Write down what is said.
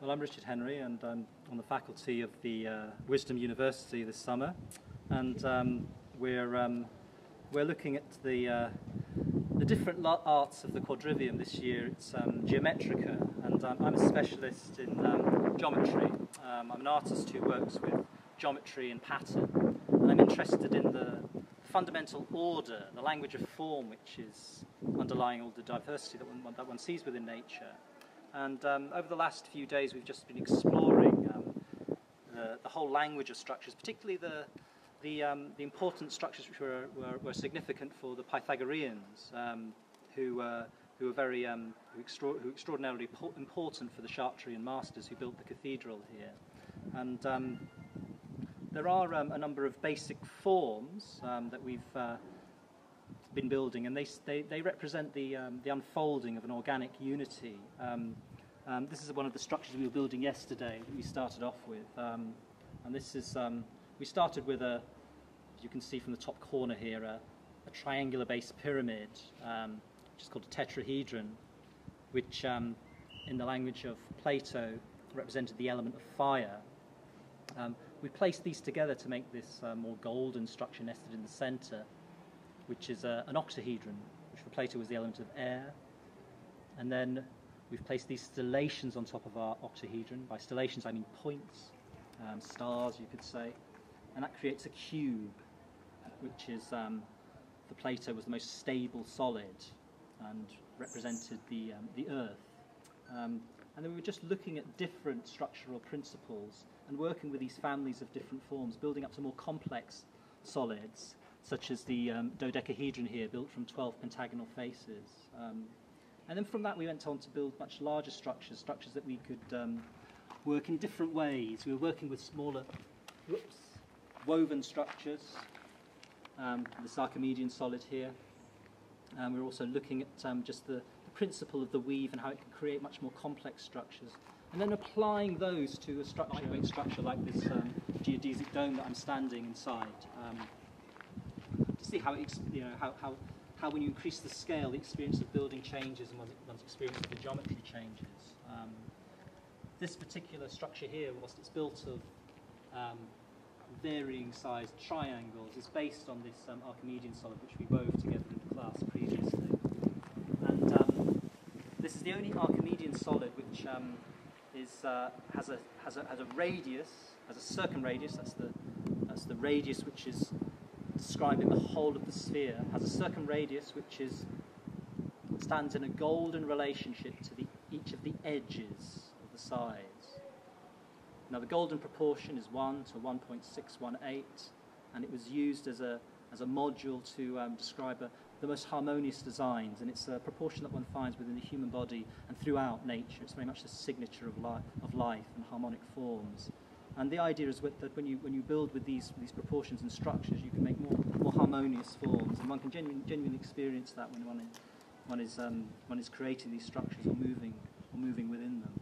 Well, I'm Richard Henry, and I'm on the faculty of the Wisdom University this summer, and we're looking at the different arts of the quadrivium this year. It's Geometrica, and I'm a specialist in geometry. I'm an artist who works with geometry and pattern, and I'm interested in the fundamental order, the language of form, which is underlying all the diversity that one sees within nature. And over the last few days, we've just been exploring the whole language of structures, particularly the important structures which were significant for the Pythagoreans, who were extraordinarily important for the Chartrian masters who built the cathedral here. And there are a number of basic forms that we've been building, and they represent the unfolding of an organic unity. This is one of the structures we were building yesterday that we started off with, and this is we started with as you can see from the top corner here, a triangular base pyramid, which is called a tetrahedron, which in the language of Plato represented the element of fire. We placed these together to make this more golden structure nested in the centre, which is an octahedron, which for Plato was the element of air. And then we've placed these stellations on top of our octahedron. By stellations I mean points, stars you could say, and that creates a cube, which is for Plato was the most stable solid and represented the earth. And then we were just looking at different structural principles and working with these families of different forms, building up to more complex solids, such as the dodecahedron here, built from 12 pentagonal faces. And then from that we went on to build much larger structures that we could work in different ways. We were working with smaller woven structures, this Archimedean solid here. We were also looking at just the principle of the weave and how it can create much more complex structures. And then applying those to a lightweight structure like this geodesic dome that I'm standing inside. To see how how when you increase the scale, the experience of building changes and one's experience of the geometry changes. This particular structure here, whilst it's built of varying sized triangles, is based on this Archimedean solid which we wove together in the class previously. And this is the only Archimedean solid which has a radius, has a circumradius. That's the radius which is describing the whole of the sphere. Has a circumradius which stands in a golden relationship to each of the edges of the sides. Now the golden proportion is 1 to 1.618, and it was used as a module to describe the most harmonious designs, and it's a proportion that one finds within the human body and throughout nature. It's very much the signature of life and harmonic forms. And the idea is that when you build with these proportions and structures, you can make more harmonious forms, and one can genuinely experience that when one is creating these structures or moving within them.